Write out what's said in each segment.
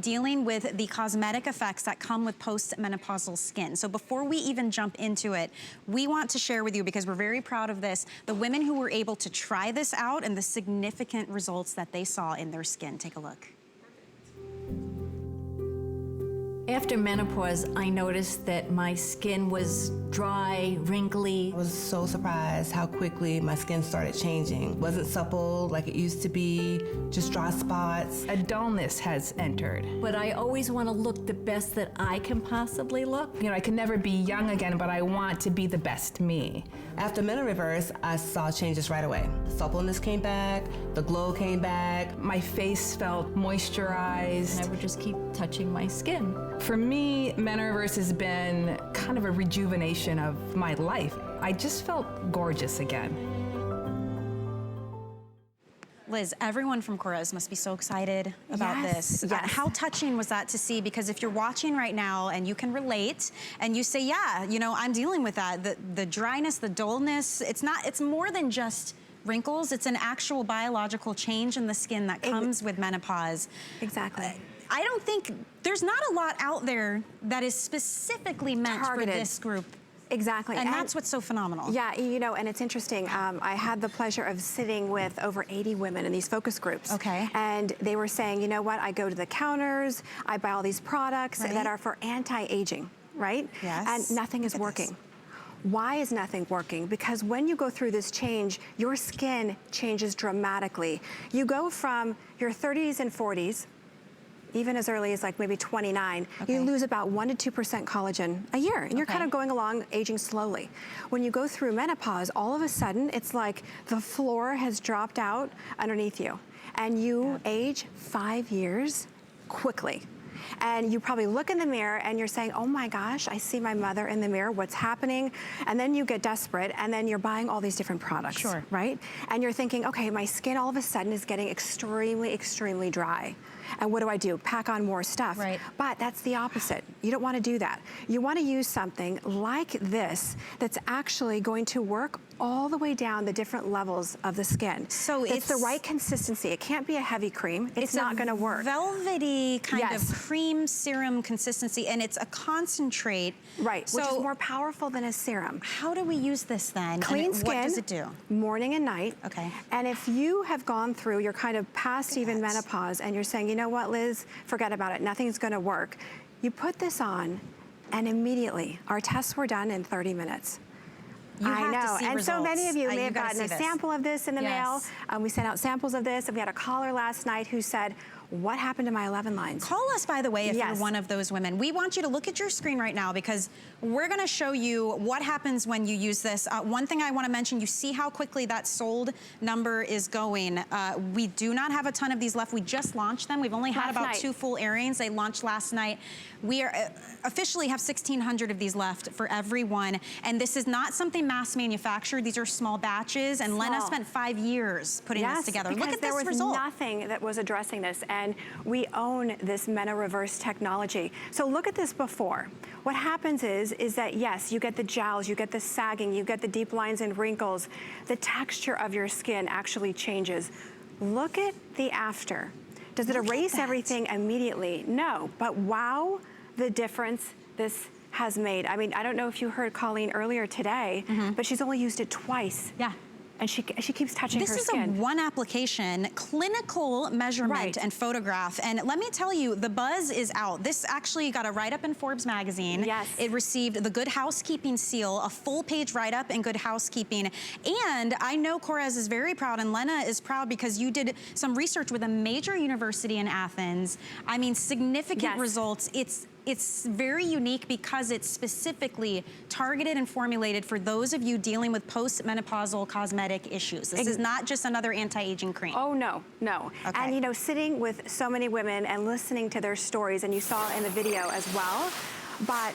dealing with the cosmetic effects that come with postmenopausal skin. So before we even jump into it, we want to share with you, because we're very proud of this, the women who were able to try this out and the significant results that they saw in their skin. Take a look. After menopause, I noticed that my skin was dry, wrinkly. I was so surprised how quickly my skin started changing. It wasn't supple like it used to be, just dry spots. A dullness has entered. But I always want to look the best that I can possibly look. You know, I can never be young again, but I want to be the best me. After MenoReverse, I saw changes right away. The suppleness came back, the glow came back. My face felt moisturized. And I would just keep touching my skin. For me, MenoReverse has been kind of a rejuvenation of my life. I just felt gorgeous again. Liz, everyone from Korres must be so excited about this. Yes. How touching was that to see? Because if you're watching right now and you can relate and you say, yeah, you know, I'm dealing with that, the dryness, the dullness, it's more than just wrinkles. It's an actual biological change in the skin that comes with menopause. Exactly. I don't think, there's not a lot out there that is specifically meant for this group. Exactly. And that's what's so phenomenal. Yeah, you know, and it's interesting. I had the pleasure of sitting with over 80 women in these focus groups. Okay. And they were saying, you know what, I go to the counters, I buy all these products that are for anti-aging, right? Yes. And nothing is working. Why is nothing working? Because when you go through this change, your skin changes dramatically. You go from your 30s and 40s, even as early as like maybe 29, you lose about 1% to 2% collagen a year, and you're kind of going along aging slowly. When you go through menopause, all of a sudden, it's like the floor has dropped out underneath you, and you age 5 years quickly. And you probably look in the mirror and you're saying, oh my gosh, I see my mother in the mirror, what's happening? And then you get desperate and then you're buying all these different products, right? And you're thinking, okay, my skin all of a sudden is getting extremely, extremely dry. And what do? Pack on more stuff. Right. But that's the opposite. You don't want to do that. You want to use something like this that's actually going to work all the way down the different levels of the skin. So it's the right consistency. It can't be a heavy cream. It's not going to work. Velvety kind of cream serum consistency, and it's a concentrate. Right, so, which is more powerful than a serum. How do we use this then? Clean skin. What does it do? Morning and night. Okay. And if you have gone through, you're kind of past even menopause, and you're saying, you know what, Liz, forget about it. Nothing's going to work. You put this on, and immediately, our tests were done in 30 minutes. I know, and results. So many of you may have gotten a sample of this in the mail. We sent out samples of this, and we had a caller last night who said, what happened to my 11 lines? Call us, by the way, if you're one of those women. We want you to look at your screen right now, because we're gonna show you what happens when you use this. One thing I wanna mention, you see how quickly that sold number is going. We do not have a ton of these left. We just launched them. We've only had about 2 full airings. They launched last night. We are officially have 1,600 of these left for everyone. And this is not something mass manufactured. These are small batches. And Lena spent 5 years putting this together. Look at this result. There was nothing that was addressing this. And we own this MenoReverse technology. So look at this before. What happens is that, yes, you get the jowls, you get the sagging, you get the deep lines and wrinkles. The texture of your skin actually changes. Look at the after. Does it erase everything immediately? No, but wow, the difference this has made. I mean, I don't know if you heard Colleen earlier today, but she's only used it twice. Yeah. And she keeps touching her skin. This is a one application, clinical measurement and photograph. And let me tell you, the buzz is out. This actually got a write-up in Forbes magazine. Yes. It received the Good Housekeeping seal, a full-page write-up in Good Housekeeping. And I know Korres is very proud, and Lena is proud, because you did some research with a major university in Athens. I mean, significant results. It's very unique because it's specifically targeted and formulated for those of you dealing with postmenopausal cosmetic issues. This is not just another anti-aging cream. Oh, no, no. Okay. And you know, sitting with so many women and listening to their stories, and you saw in the video as well, but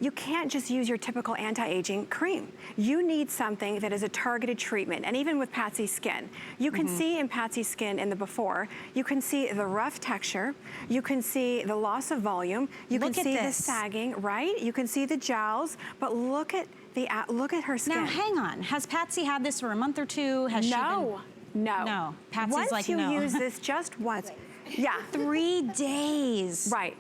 you can't just use your typical anti-aging cream. You need something that is a targeted treatment. And even with Patsy's skin, you can see in Patsy's skin in the before, you can see the rough texture, you can see the loss of volume, you can see the sagging, right? You can see the jowls, but look at her skin. Now, hang on. Has Patsy had this for a month or two? Has she been... No. No. Patsy's like, no. Once you use this just once, Yeah. 3 days. Right.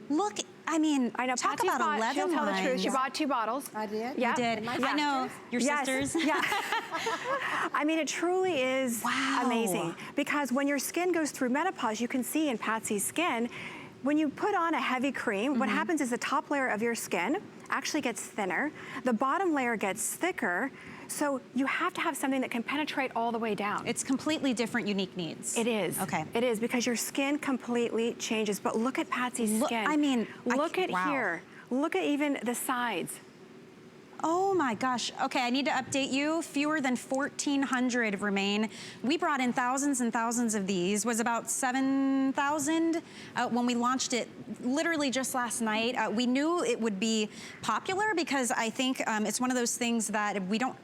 Look, I mean, I know. talk Patsy's about 11 she'll tell the truth. She lines. bought 2 bottles. I did. Yeah. You did. My I know. Your Yes. sisters. Yeah. I mean, it truly is Wow. amazing because when your skin goes through menopause, you can see in Patsy's skin, when you put on a heavy cream, what happens is the top layer of your skin actually gets thinner, the bottom layer gets thicker, so you have to have something that can penetrate all the way down. It's completely different, unique needs. It is. Okay. It is because your skin completely changes. But look at Patsy's skin. I mean, look at wow. here. Look at even the sides. Oh my gosh. Okay, I need to update you. Fewer than 1,400 remain. We brought in thousands and thousands of these. Was about 7,000 when we launched it literally just last night. We knew it would be popular because I think it's one of those things that we don't,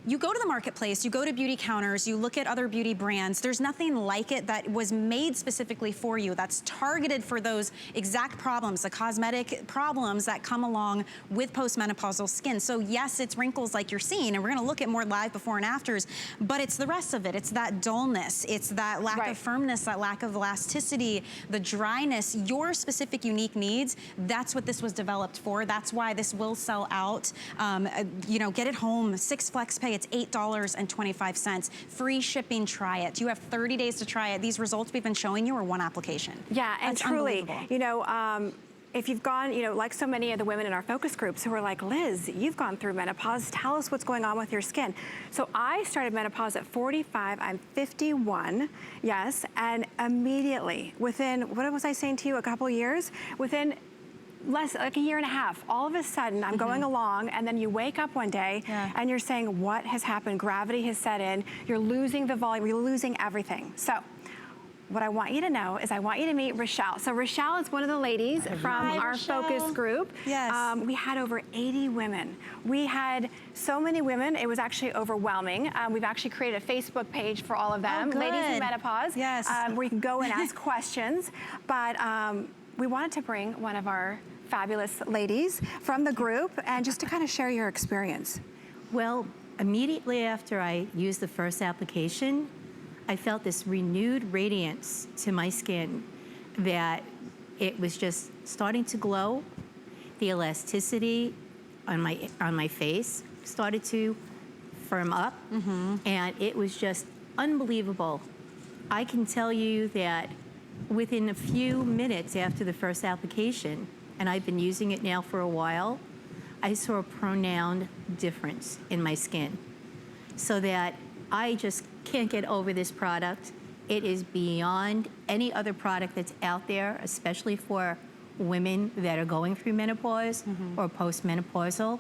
you go to the marketplace, you go to beauty counters, you look at other beauty brands, there's nothing like it that was made specifically for you, that's targeted for those exact problems, the cosmetic problems that come along with postmenopausal skin. So yes, it's wrinkles like you're seeing, and we're gonna look at more live before and afters, but it's the rest of it. It's that dullness, it's that lack of firmness, that lack of elasticity, the dryness, your specific unique needs. That's what this was developed for. That's why this will sell out. You know, get it home, 6 flex pay. It's $8.25. Free shipping, try it. You have 30 days to try it. These results we've been showing you are one application. Yeah, and That's truly, you know, if you've gone, you know, like so many of the women in our focus groups who are like, Liz, you've gone through menopause. Tell us what's going on with your skin. So I started menopause at 45. I'm 51, yes, and immediately within, what was I saying to you, a couple years? Within less, like a year and a half, all of a sudden I'm going along, and then you wake up one day and you're saying, what has happened? Gravity has set in, you're losing the volume, you're losing everything. So what I want you to know is I want you to meet Rochelle. So Rochelle is one of the ladies from our focus group. Yes. We had over 80 women. We had so many women, it was actually overwhelming. We've actually created a Facebook page for all of them, good. Ladies in Menopause, Yes. where you can go and ask questions. But we wanted to bring one of our fabulous ladies from the group and just to kind of share your experience. Well, immediately after I used the first application, I felt this renewed radiance to my skin that it was just starting to glow. The elasticity on my face started to firm up, and it was just unbelievable. I can tell you that within a few minutes after the first application, and I've been using it now for a while, I saw a pronounced difference in my skin. So that I just can't get over this product. It is beyond any other product that's out there, especially for women that are going through menopause or postmenopausal.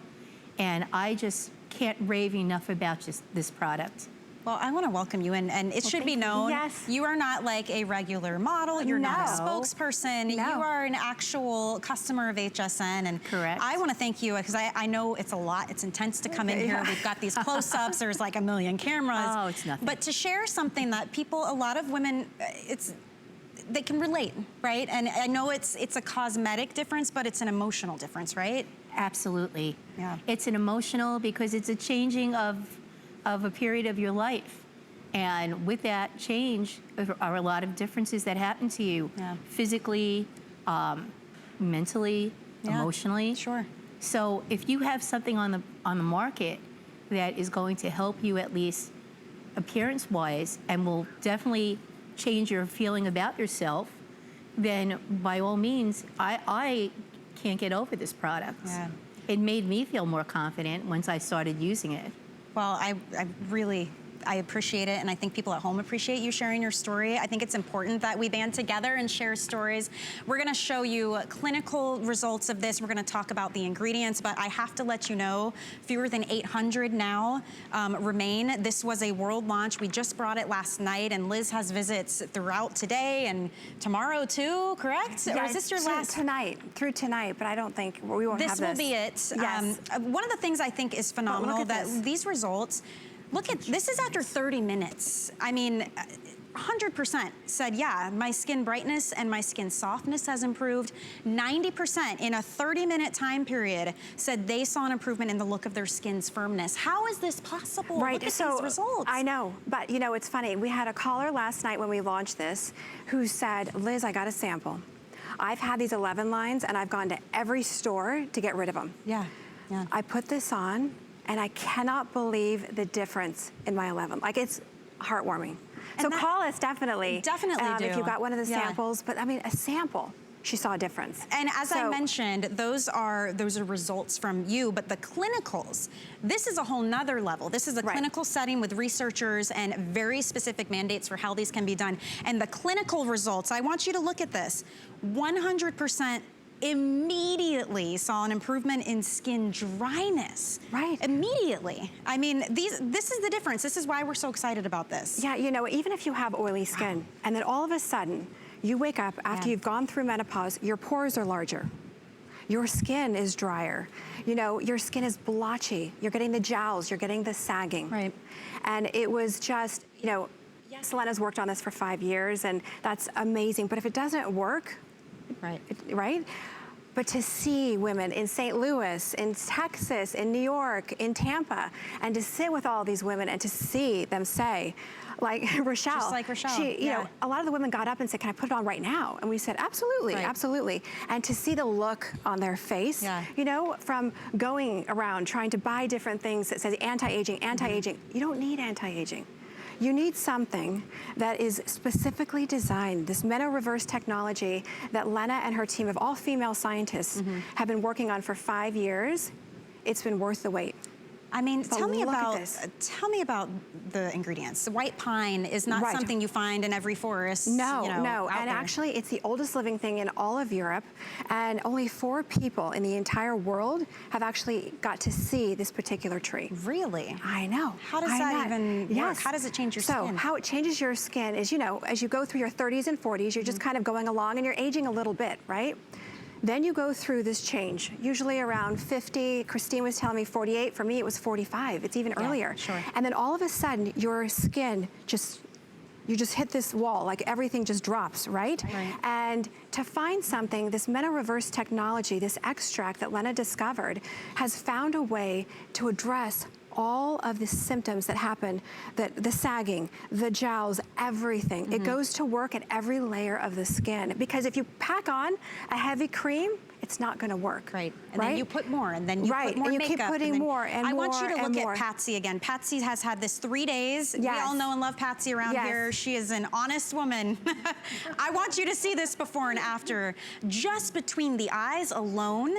And I just can't rave enough about just this product. Well, I want to welcome you in, and it should be known, Yes. you are not like a regular model, you're not a No. spokesperson, No. you are an actual customer of HSN, and Correct. I want to thank you, because I know it's a lot, it's intense to come in here, we've got these close-ups, there's like a million cameras. Oh, it's nothing. But to share something that people, a lot of women, they can relate, right? And I know it's a cosmetic difference, but it's an emotional difference, right? Absolutely. Yeah. It's an emotional because it's a changing of a period of your life. And with that change are a lot of differences that happen to you physically, mentally, emotionally. Sure. So if you have something on the market that is going to help you at least appearance-wise and will definitely change your feeling about yourself, then by all means, I can't get over this product. Yeah. It made me feel more confident once I started using it. Well, I really appreciate it, and I think people at home appreciate you sharing your story. I think it's important that we band together and share stories. We're gonna show you clinical results of this. We're gonna talk about the ingredients, but I have to let you know, fewer than 800 now remain. This was a world launch. We just brought it last night, and Liz has visits throughout today and tomorrow too, correct? Or is this your last? Through tonight, but I don't think we won't have this. This will be it. Yes. One of the things I think is phenomenal at that this. these results, look at, this is after 30 minutes. I mean, 100% said, yeah, my skin brightness and my skin softness has improved. 90% in a 30-minute time period said they saw an improvement in the look of their skin's firmness. How is this possible? Right, Look at so these results. I know, but you know, it's funny. We had a caller last night when we launched this who said, Liz, I got a sample. I've had these 11 lines and I've gone to every store to get rid of them. Yeah, yeah. I put this on and I cannot believe the difference in my 11. Like, it's heartwarming. So call us, definitely. Definitely do. If you got one of the Yeah. samples, but I mean, a sample. She saw a difference. And as I mentioned, those are results from you, but the clinicals, this is a whole nother level. This is a clinical setting with researchers and very specific mandates for how these can be done. And the clinical results, I want you to look at this. 100% immediately saw an improvement in skin dryness. Right. Immediately. I mean, this is the difference. This is why we're so excited about this. Yeah, you know, even if you have oily skin, and then all of a sudden, you wake up after you've gone through menopause, your pores are larger. Your skin is drier. You know, your skin is blotchy. You're getting the jowls, you're getting the sagging. Right. And it was just, you know, yes, Lena's worked on this for 5 years, and that's amazing. But if it doesn't work, right? But to see women in St. Louis, in Texas, in New York, in Tampa, and to sit with all these women and to see them say, like Rochelle. Just like Rochelle, you know, a lot of the women got up and said, can I put it on right now? And we said, absolutely, absolutely. And to see the look on their face, you know, from going around trying to buy different things that says anti-aging, anti-aging. You don't need anti-aging. You need something that is specifically designed, this MenoReverse technology that Lena and her team of all female scientists have been working on for 5 years. It's been worth the wait. I mean, tell me about the ingredients. White pine is not something you find in every forest. No, you know, no, and actually it's the oldest living thing in all of Europe, and only 4 people in the entire world have actually got to see this particular tree. Really? I know. How does that even work? How does it change your skin? So how it changes your skin is, you know, as you go through your 30s and 40s, you're just kind of going along and you're aging a little bit, right? Then you go through this change, usually around 50. Christine was telling me 48. For me, it was 45. It's even earlier. Sure. And then all of a sudden, your skin you just hit this wall, like everything just drops, right? And to find something, this MenoReverse technology, this extract that Lena discovered, has found a way to address all of the symptoms that happen, the sagging, the jowls, everything. It goes to work at every layer of the skin. Because if you pack on a heavy cream, it's not gonna work. Right, and then you put more, and then you put more and you makeup. keep putting more and I more want you to look and more. at Patsy again. Patsy has had this 3 days. We all know and love Patsy around here. She is an honest woman. I want you to see this before and after. Just between the eyes alone,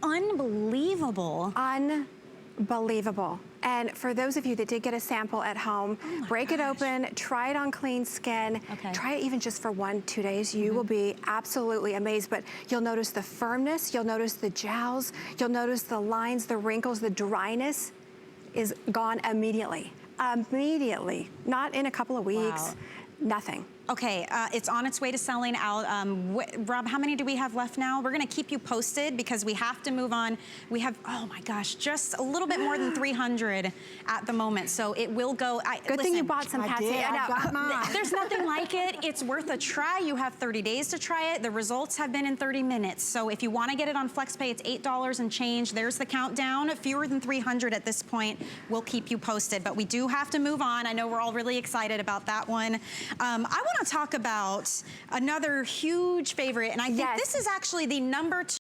unbelievable. Unbelievable. And for those of you that did get a sample at home, break it open, try it on clean skin, try it even just for 1-2 days. You will be absolutely amazed, but you'll notice the firmness, you'll notice the jowls, you'll notice the lines, the wrinkles, the dryness is gone immediately. Immediately, not in a couple of weeks, nothing. Okay, it's on its way to selling out. Rob, how many do we have left now? We're gonna keep you posted because we have to move on. We have, oh my gosh, just a little bit more than 300 at the moment. So it will go. Good thing you bought some, Patsy. I got mine. There's nothing like it. It's worth a try. You have 30 days to try it. The results have been in 30 minutes. So if you wanna get it on FlexPay, it's $8 and change. There's the countdown. Fewer than 300 at this point. We'll keep you posted, but we do have to move on. I know we're all really excited about that one. I wanna talk about another huge favorite, and I think this is actually the #2